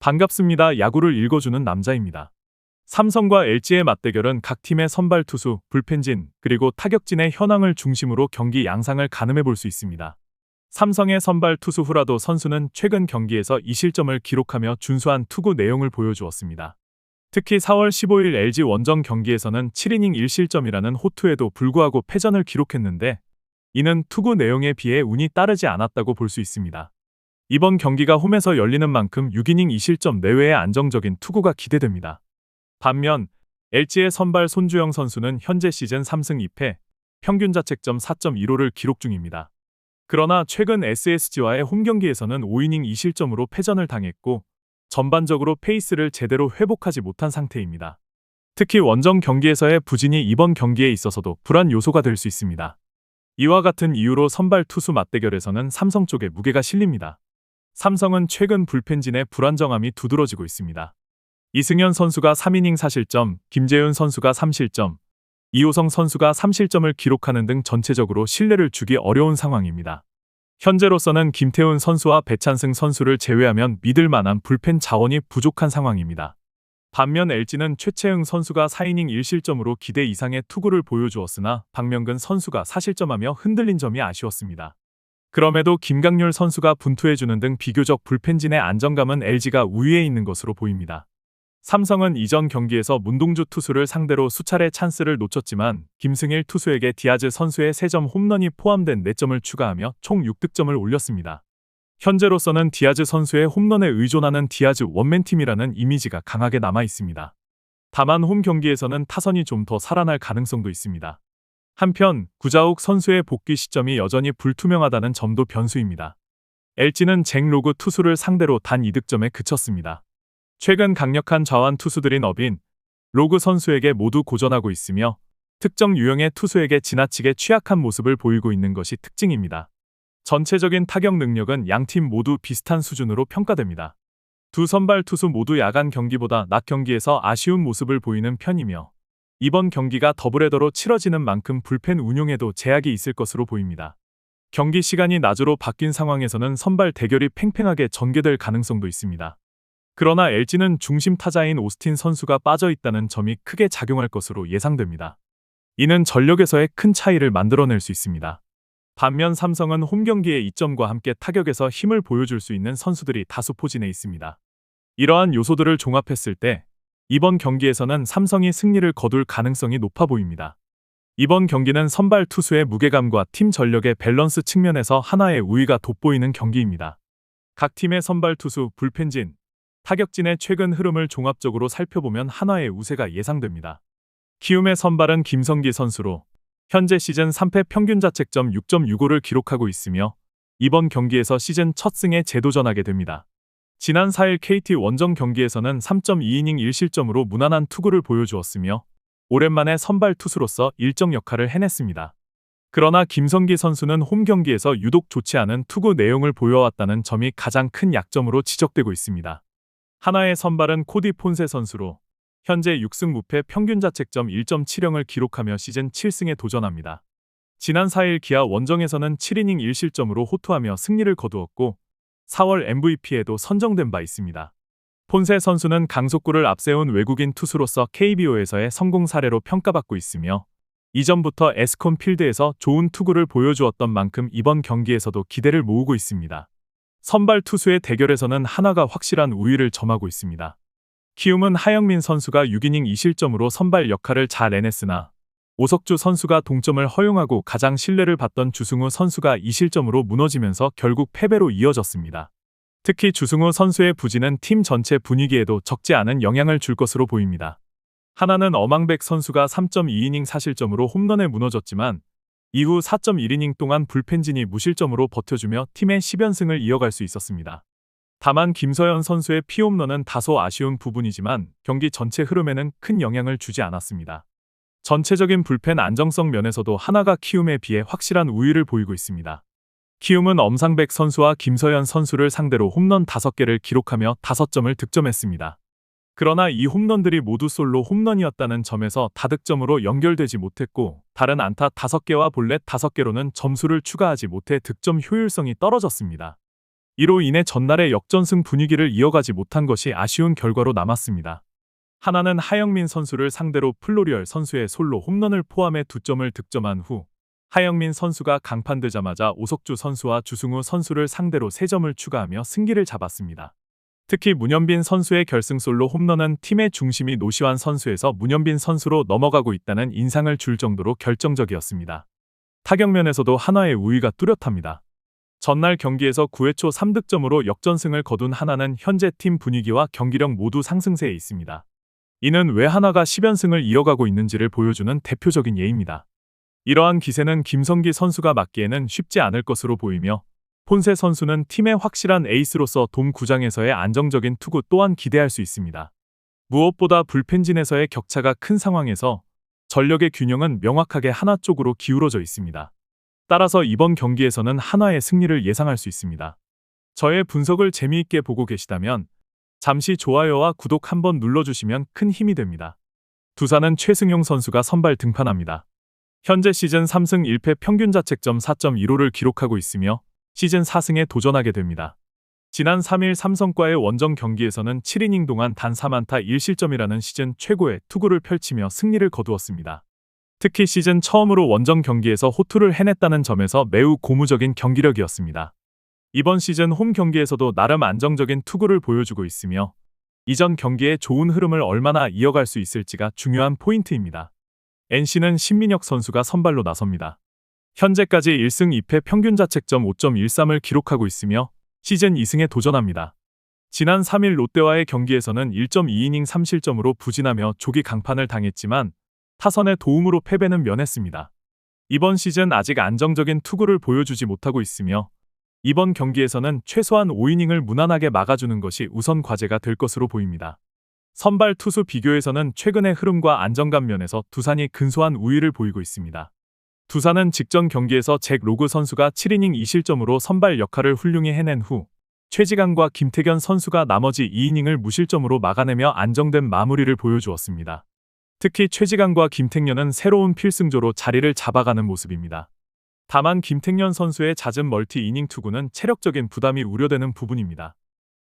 반갑습니다. 야구를 읽어주는 남자입니다. 삼성과 LG의 맞대결은 각 팀의 선발 투수, 불펜진, 그리고 타격진의 현황을 중심으로 경기 양상을 가늠해 볼 수 있습니다. 삼성의 선발 투수 후라도 선수는 최근 경기에서 2실점을 기록하며 준수한 투구 내용을 보여주었습니다. 특히 4월 15일 LG 원정 경기에서는 7이닝 1실점이라는 호투에도 불구하고 패전을 기록했는데, 이는 투구 내용에 비해 운이 따르지 않았다고 볼 수 있습니다. 이번 경기가 홈에서 열리는 만큼 6이닝 2실점 내외의 안정적인 투구가 기대됩니다. 반면 LG의 선발 손주영 선수는 현재 시즌 3승 2패, 평균 자책점 4.15를 기록 중입니다. 그러나 최근 SSG와의 홈경기에서는 5이닝 2실점으로 패전을 당했고, 전반적으로 페이스를 제대로 회복하지 못한 상태입니다. 특히 원정 경기에서의 부진이 이번 경기에 있어서도 불안 요소가 될 수 있습니다. 이와 같은 이유로 선발 투수 맞대결에서는 삼성 쪽에 무게가 실립니다. 삼성은 최근 불펜진의 불안정함이 두드러지고 있습니다. 이승현 선수가 3이닝 4실점, 김재윤 선수가 3실점, 이호성 선수가 3실점을 기록하는 등 전체적으로 신뢰를 주기 어려운 상황입니다. 현재로서는 김태훈 선수와 배찬승 선수를 제외하면 믿을 만한 불펜 자원이 부족한 상황입니다. 반면 LG는 최채흥 선수가 4이닝 1실점으로 기대 이상의 투구를 보여주었으나 박명근 선수가 4실점하며 흔들린 점이 아쉬웠습니다. 그럼에도 김강률 선수가 분투해주는 등 비교적 불펜진의 안정감은 LG가 우위에 있는 것으로 보입니다. 삼성은 이전 경기에서 문동주 투수를 상대로 수차례 찬스를 놓쳤지만 김승일 투수에게 디아즈 선수의 3점 홈런이 포함된 4점을 추가하며 총 6득점을 올렸습니다. 현재로서는 디아즈 선수의 홈런에 의존하는 디아즈 원맨팀이라는 이미지가 강하게 남아 있습니다. 다만 홈 경기에서는 타선이 좀 더 살아날 가능성도 있습니다. 한편 구자욱 선수의 복귀 시점이 여전히 불투명하다는 점도 변수입니다. LG는 잭 로그 투수를 상대로 단 2득점에 그쳤습니다. 최근 강력한 좌완 투수들인 어빈, 로그 선수에게 모두 고전하고 있으며 특정 유형의 투수에게 지나치게 취약한 모습을 보이고 있는 것이 특징입니다. 전체적인 타격 능력은 양팀 모두 비슷한 수준으로 평가됩니다. 두 선발 투수 모두 야간 경기보다 낮 경기에서 아쉬운 모습을 보이는 편이며 이번 경기가 더블헤더로 치러지는 만큼 불펜 운용에도 제약이 있을 것으로 보입니다. 경기 시간이 낮으로 바뀐 상황에서는 선발 대결이 팽팽하게 전개될 가능성도 있습니다. 그러나 LG는 중심 타자인 오스틴 선수가 빠져 있다는 점이 크게 작용할 것으로 예상됩니다. 이는 전력에서의 큰 차이를 만들어낼 수 있습니다. 반면 삼성은 홈 경기의 이점과 함께 타격에서 힘을 보여줄 수 있는 선수들이 다수 포진해 있습니다. 이러한 요소들을 종합했을 때 이번 경기에서는 삼성이 승리를 거둘 가능성이 높아 보입니다. 이번 경기는 선발 투수의 무게감과 팀 전력의 밸런스 측면에서 하나의 우위가 돋보이는 경기입니다. 각 팀의 선발 투수, 불펜진, 타격진의 최근 흐름을 종합적으로 살펴보면 하나의 우세가 예상됩니다. 키움의 선발은 김성기 선수로 현재 시즌 3패 평균 자책점 6.65를 기록하고 있으며 이번 경기에서 시즌 첫 승에 재도전하게 됩니다. 지난 4일 KT 원정 경기에서는 3.2이닝 1실점으로 무난한 투구를 보여주었으며 오랜만에 선발 투수로서 일정 역할을 해냈습니다. 그러나 김성기 선수는 홈 경기에서 유독 좋지 않은 투구 내용을 보여왔다는 점이 가장 큰 약점으로 지적되고 있습니다. 하나의 선발은 코디 폰세 선수로 현재 6승 무패 평균 자책점 1.70을 기록하며 시즌 7승에 도전합니다. 지난 4일 기아 원정에서는 7이닝 1실점으로 호투하며 승리를 거두었고 4월 MVP에도 선정된 바 있습니다. 폰세 선수는 강속구를 앞세운 외국인 투수로서 KBO에서의 성공 사례로 평가받고 있으며 이전부터 에스콘 필드에서 좋은 투구를 보여주었던 만큼 이번 경기에서도 기대를 모으고 있습니다. 선발 투수의 대결에서는 하나가 확실한 우위를 점하고 있습니다. 키움은 하영민 선수가 6이닝 2실점으로 선발 역할을 잘 해냈으나 오석주 선수가 동점을 허용하고 가장 신뢰를 받던 주승우 선수가 2실점으로 무너지면서 결국 패배로 이어졌습니다. 특히 주승우 선수의 부진은 팀 전체 분위기에도 적지 않은 영향을 줄 것으로 보입니다. 하나는 엄앙백 선수가 3.2이닝 4실점으로 홈런에 무너졌지만 이후 4.1이닝 동안 불펜진이 무실점으로 버텨주며 팀의 10연승을 이어갈 수 있었습니다. 다만 김서현 선수의 피홈런은 다소 아쉬운 부분이지만 경기 전체 흐름에는 큰 영향을 주지 않았습니다. 전체적인 불펜 안정성 면에서도 하나가 키움에 비해 확실한 우위를 보이고 있습니다. 키움은 엄상백 선수와 김서현 선수를 상대로 홈런 5개를 기록하며 5점을 득점했습니다. 그러나 이 홈런들이 모두 솔로 홈런이었다는 점에서 다득점으로 연결되지 못했고 다른 안타 5개와 볼넷 5개로는 점수를 추가하지 못해 득점 효율성이 떨어졌습니다. 이로 인해 전날의 역전승 분위기를 이어가지 못한 것이 아쉬운 결과로 남았습니다. 하나는 하영민 선수를 상대로 플로리얼 선수의 솔로 홈런을 포함해 2점을 득점한 후 하영민 선수가 강판되자마자 오석주 선수와 주승우 선수를 상대로 3점을 추가하며 승기를 잡았습니다. 특히 문현빈 선수의 결승 솔로 홈런은 팀의 중심이 노시환 선수에서 문현빈 선수로 넘어가고 있다는 인상을 줄 정도로 결정적이었습니다. 타격면에서도 한화의 우위가 뚜렷합니다. 전날 경기에서 9회 초 3득점으로 역전승을 거둔 한화는 현재 팀 분위기와 경기력 모두 상승세에 있습니다. 이는 왜 한화가 10연승을 이어가고 있는지를 보여주는 대표적인 예입니다. 이러한 기세는 김성기 선수가 막기에는 쉽지 않을 것으로 보이며 폰세 선수는 팀의 확실한 에이스로서 돔 구장에서의 안정적인 투구 또한 기대할 수 있습니다. 무엇보다 불펜진에서의 격차가 큰 상황에서 전력의 균형은 명확하게 한화 쪽으로 기울어져 있습니다. 따라서 이번 경기에서는 한화의 승리를 예상할 수 있습니다. 저의 분석을 재미있게 보고 계시다면 잠시 좋아요와 구독 한번 눌러주시면 큰 힘이 됩니다. 두산은 최승용 선수가 선발 등판합니다. 현재 시즌 3승 1패 평균 자책점 4.15를 기록하고 있으며 시즌 4승에 도전하게 됩니다. 지난 3일 삼성과의 원정 경기에서는 7이닝 동안 단 4안타 1실점이라는 시즌 최고의 투구를 펼치며 승리를 거두었습니다. 특히 시즌 처음으로 원정 경기에서 호투를 해냈다는 점에서 매우 고무적인 경기력이었습니다. 이번 시즌 홈 경기에서도 나름 안정적인 투구를 보여주고 있으며 이전 경기의 좋은 흐름을 얼마나 이어갈 수 있을지가 중요한 포인트입니다. NC는 신민혁 선수가 선발로 나섭니다. 현재까지 1승 2패 평균 자책점 5.13을 기록하고 있으며 시즌 2승에 도전합니다. 지난 3일 롯데와의 경기에서는 1.2이닝 3실점으로 부진하며 조기 강판을 당했지만 타선의 도움으로 패배는 면했습니다. 이번 시즌 아직 안정적인 투구를 보여주지 못하고 있으며 이번 경기에서는 최소한 5이닝을 무난하게 막아주는 것이 우선 과제가 될 것으로 보입니다. 선발 투수 비교에서는 최근의 흐름과 안정감 면에서 두산이 근소한 우위를 보이고 있습니다. 두산은 직전 경기에서 잭 로그 선수가 7이닝 2실점으로 선발 역할을 훌륭히 해낸 후 최지강과 김태견 선수가 나머지 2이닝을 무실점으로 막아내며 안정된 마무리를 보여주었습니다. 특히 최지강과 김택년은 새로운 필승조로 자리를 잡아가는 모습입니다. 다만 김택년 선수의 잦은 멀티 이닝 투구는 체력적인 부담이 우려되는 부분입니다.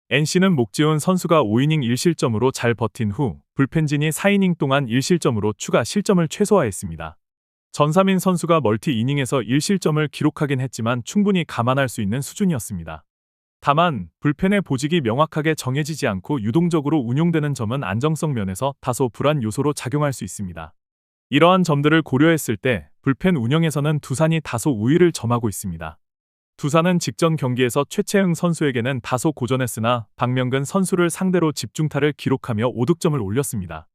NC는 목지훈 선수가 5이닝 1실점으로 잘 버틴 후 불펜진이 4이닝 동안 1실점으로 추가 실점을 최소화했습니다. 전삼인 선수가 멀티 이닝에서 1실점을 기록하긴 했지만 충분히 감안할 수 있는 수준이었습니다. 다만 불펜의 보직이 명확하게 정해지지 않고 유동적으로 운용되는 점은 안정성 면에서 다소 불안 요소로 작용할 수 있습니다. 이러한 점들을 고려했을 때 불펜 운영에서는 두산이 다소 우위를 점하고 있습니다. 두산은 직전 경기에서 최채흥 선수에게는 다소 고전했으나 박명근 선수를 상대로 집중타를 기록하며 5득점을 올렸습니다.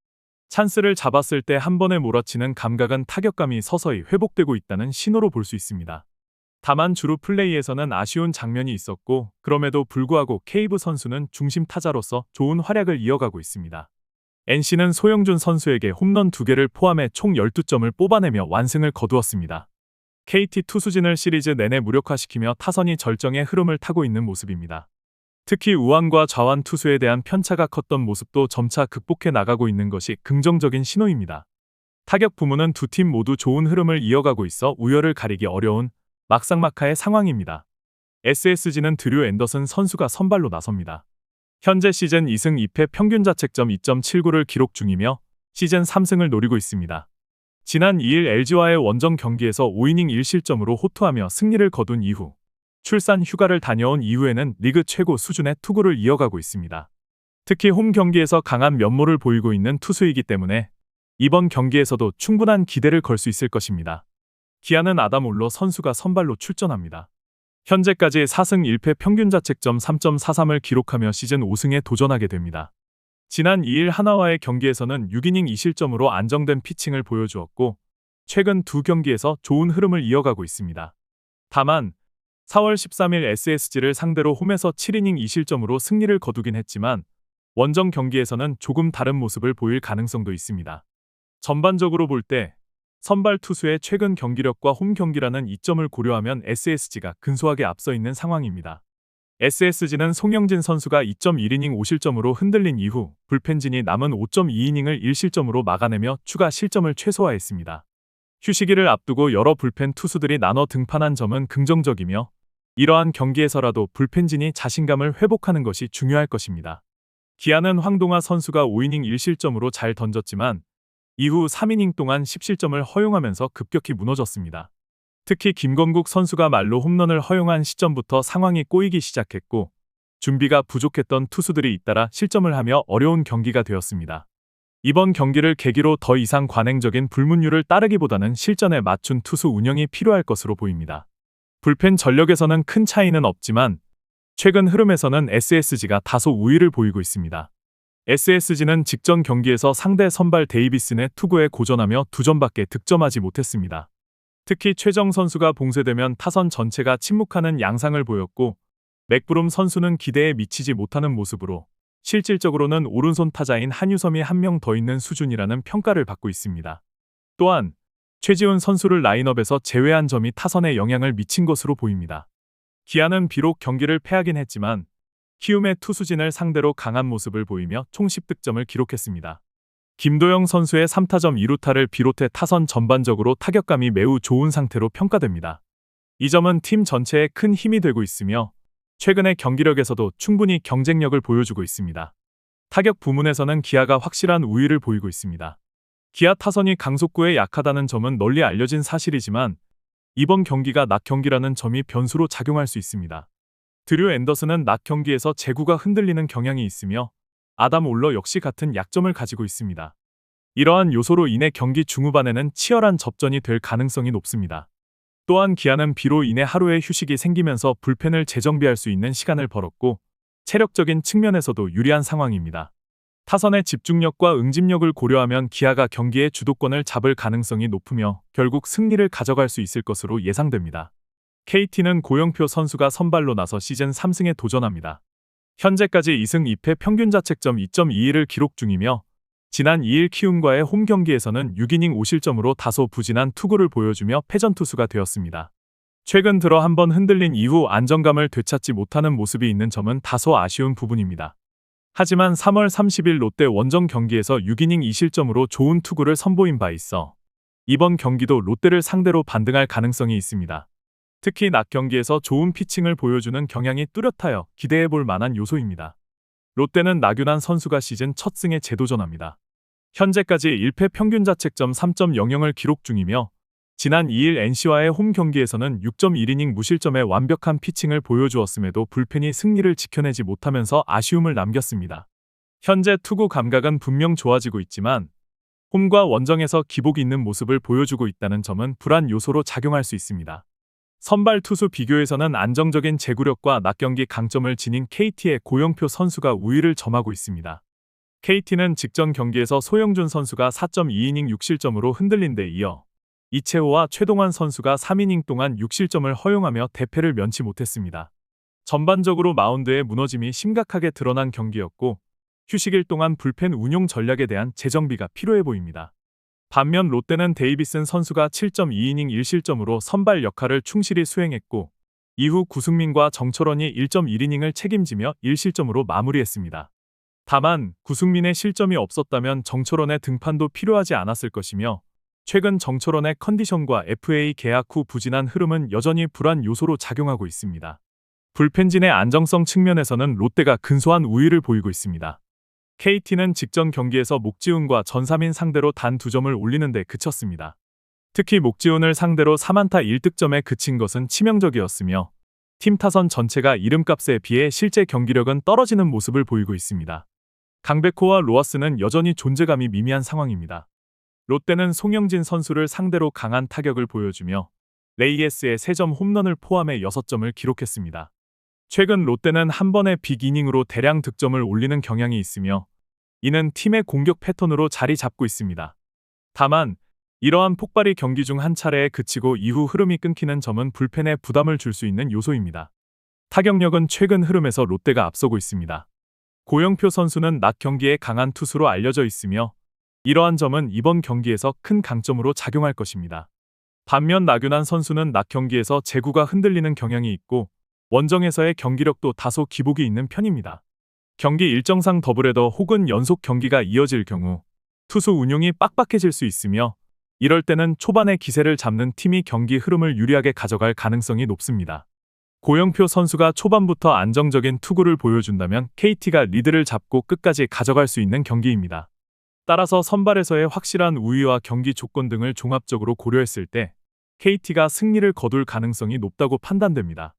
찬스를 잡았을 때 한 번에 몰아치는 감각은 타격감이 서서히 회복되고 있다는 신호로 볼 수 있습니다. 다만 주루 플레이에서는 아쉬운 장면이 있었고 그럼에도 불구하고 케이브 선수는 중심 타자로서 좋은 활약을 이어가고 있습니다. NC는 소영준 선수에게 홈런 2개를 포함해 총 12점을 뽑아내며 완승을 거두었습니다. KT 투수진을 시리즈 내내 무력화시키며 타선이 절정의 흐름을 타고 있는 모습입니다. 특히 우완과 좌완 투수에 대한 편차가 컸던 모습도 점차 극복해 나가고 있는 것이 긍정적인 신호입니다. 타격 부문은 두 팀 모두 좋은 흐름을 이어가고 있어 우열을 가리기 어려운 막상막하의 상황입니다. SSG는 드류 앤더슨 선수가 선발로 나섭니다. 현재 시즌 2승 2패 평균 자책점 2.79를 기록 중이며 시즌 3승을 노리고 있습니다. 지난 2일 LG와의 원정 경기에서 5이닝 1실점으로 호투하며 승리를 거둔 이후 출산 휴가를 다녀온 이후에는 리그 최고 수준의 투구를 이어가고 있습니다. 특히 홈 경기에서 강한 면모를 보이고 있는 투수이기 때문에 이번 경기에서도 충분한 기대를 걸 수 있을 것입니다. 기아는 아담 올러 선수가 선발로 출전합니다. 현재까지 4승 1패 평균 자책점 3.43을 기록하며 시즌 5승에 도전하게 됩니다. 지난 2일 하나와의 경기에서는 6이닝 2실점으로 안정된 피칭을 보여주었고 최근 두 경기에서 좋은 흐름을 이어가고 있습니다. 다만 4월 13일 SSG를 상대로 홈에서 7이닝 2실점으로 승리를 거두긴 했지만 원정 경기에서는 조금 다른 모습을 보일 가능성도 있습니다. 전반적으로 볼 때 선발 투수의 최근 경기력과 홈 경기라는 이점을 고려하면 SSG가 근소하게 앞서 있는 상황입니다. SSG는 송영진 선수가 2.1이닝 5실점으로 흔들린 이후 불펜진이 남은 5.2이닝을 1실점으로 막아내며 추가 실점을 최소화했습니다. 휴식일을 앞두고 여러 불펜 투수들이 나눠 등판한 점은 긍정적이며 이러한 경기에서라도 불펜진이 자신감을 회복하는 것이 중요할 것입니다. 기아는 황동하 선수가 5이닝 1실점으로 잘 던졌지만 이후 3이닝 동안 10실점을 허용하면서 급격히 무너졌습니다. 특히 김건국 선수가 말로 홈런을 허용한 시점부터 상황이 꼬이기 시작했고 준비가 부족했던 투수들이 잇따라 실점을 하며 어려운 경기가 되었습니다. 이번 경기를 계기로 더 이상 관행적인 불문율을 따르기보다는 실전에 맞춘 투수 운영이 필요할 것으로 보입니다. 불펜 전력에서는 큰 차이는 없지만 최근 흐름에서는 SSG가 다소 우위를 보이고 있습니다. SSG는 직전 경기에서 상대 선발 데이비슨의 투구에 고전하며 2점밖에 득점하지 못했습니다. 특히 최정 선수가 봉쇄되면 타선 전체가 침묵하는 양상을 보였고 맥브룸 선수는 기대에 미치지 못하는 모습으로 실질적으로는 오른손 타자인 한유섬이 한 명 더 있는 수준이라는 평가를 받고 있습니다. 또한 최지훈 선수를 라인업에서 제외한 점이 타선에 영향을 미친 것으로 보입니다. 기아는 비록 경기를 패하긴 했지만 키움의 투수진을 상대로 강한 모습을 보이며 총 10득점을 기록했습니다. 김도영 선수의 3타점 2루타를 비롯해 타선 전반적으로 타격감이 매우 좋은 상태로 평가됩니다. 이 점은 팀 전체에 큰 힘이 되고 있으며 최근의 경기력에서도 충분히 경쟁력을 보여주고 있습니다. 타격 부문에서는 기아가 확실한 우위를 보이고 있습니다. 기아 타선이 강속구에 약하다는 점은 널리 알려진 사실이지만 이번 경기가 낮 경기라는 점이 변수로 작용할 수 있습니다. 드류 앤더슨은 낮 경기에서 제구가 흔들리는 경향이 있으며 아담 올러 역시 같은 약점을 가지고 있습니다. 이러한 요소로 인해 경기 중후반에는 치열한 접전이 될 가능성이 높습니다. 또한 기아는 비로 인해 하루의 휴식이 생기면서 불펜을 재정비할 수 있는 시간을 벌었고 체력적인 측면에서도 유리한 상황입니다. 타선의 집중력과 응집력을 고려하면 기아가 경기의 주도권을 잡을 가능성이 높으며 결국 승리를 가져갈 수 있을 것으로 예상됩니다. KT는 고영표 선수가 선발로 나서 시즌 3승에 도전합니다. 현재까지 2승 2패 평균 자책점 2.21을 기록 중이며 지난 2일 키움과의 홈 경기에서는 6이닝 5실점으로 다소 부진한 투구를 보여주며 패전 투수가 되었습니다. 최근 들어 한번 흔들린 이후 안정감을 되찾지 못하는 모습이 있는 점은 다소 아쉬운 부분입니다. 하지만 3월 30일 롯데 원정 경기에서 6이닝 2실점으로 좋은 투구를 선보인 바 있어 이번 경기도 롯데를 상대로 반등할 가능성이 있습니다. 특히 낮 경기에서 좋은 피칭을 보여주는 경향이 뚜렷하여 기대해볼 만한 요소입니다. 롯데는 나균환 선수가 시즌 첫 승에 재도전합니다. 현재까지 1패 평균 자책점 3.00을 기록 중이며 지난 2일 NC와의 홈 경기에서는 6.1이닝 무실점의 완벽한 피칭을 보여주었음에도 불펜이 승리를 지켜내지 못하면서 아쉬움을 남겼습니다. 현재 투구 감각은 분명 좋아지고 있지만 홈과 원정에서 기복이 있는 모습을 보여주고 있다는 점은 불안 요소로 작용할 수 있습니다. 선발 투수 비교에서는 안정적인 제구력과 낮 경기 강점을 지닌 KT의 고영표 선수가 우위를 점하고 있습니다. KT는 직전 경기에서 소영준 선수가 4.2이닝 6실점으로 흔들린 데 이어 이채호와 최동환 선수가 3이닝 동안 6실점을 허용하며 대패를 면치 못했습니다. 전반적으로 마운드의 무너짐이 심각하게 드러난 경기였고 휴식일 동안 불펜 운용 전략에 대한 재정비가 필요해 보입니다. 반면 롯데는 데이비슨 선수가 7.2이닝 1실점으로 선발 역할을 충실히 수행했고 이후 구승민과 정철원이 1.1이닝을 책임지며 1실점으로 마무리했습니다. 다만 구승민의 실점이 없었다면 정철원의 등판도 필요하지 않았을 것이며 최근 정철원의 컨디션과 FA 계약 후 부진한 흐름은 여전히 불안 요소로 작용하고 있습니다. 불펜진의 안정성 측면에서는 롯데가 근소한 우위를 보이고 있습니다. KT는 직전 경기에서 목지훈과 전삼인 상대로 단 2점을 올리는 데 그쳤습니다. 특히 목지훈을 상대로 3안타 1득점에 그친 것은 치명적이었으며 팀 타선 전체가 이름값에 비해 실제 경기력은 떨어지는 모습을 보이고 있습니다. 강백호와 로하스는 여전히 존재감이 미미한 상황입니다. 롯데는 송영진 선수를 상대로 강한 타격을 보여주며 레이에스의 3점 홈런을 포함해 6점을 기록했습니다. 최근 롯데는 한 번의 빅이닝으로 대량 득점을 올리는 경향이 있으며 이는 팀의 공격 패턴으로 자리 잡고 있습니다. 다만 이러한 폭발이 경기 중 한 차례에 그치고 이후 흐름이 끊기는 점은 불펜에 부담을 줄 수 있는 요소입니다. 타격력은 최근 흐름에서 롯데가 앞서고 있습니다. 고영표 선수는 낮 경기에 강한 투수로 알려져 있으며 이러한 점은 이번 경기에서 큰 강점으로 작용할 것입니다. 반면 나균환 선수는 낮 경기에서 제구가 흔들리는 경향이 있고 원정에서의 경기력도 다소 기복이 있는 편입니다. 경기 일정상 더블헤더 혹은 연속 경기가 이어질 경우 투수 운용이 빡빡해질 수 있으며 이럴 때는 초반에 기세를 잡는 팀이 경기 흐름을 유리하게 가져갈 가능성이 높습니다. 고영표 선수가 초반부터 안정적인 투구를 보여준다면 KT가 리드를 잡고 끝까지 가져갈 수 있는 경기입니다. 따라서 선발에서의 확실한 우위와 경기 조건 등을 종합적으로 고려했을 때 KT가 승리를 거둘 가능성이 높다고 판단됩니다.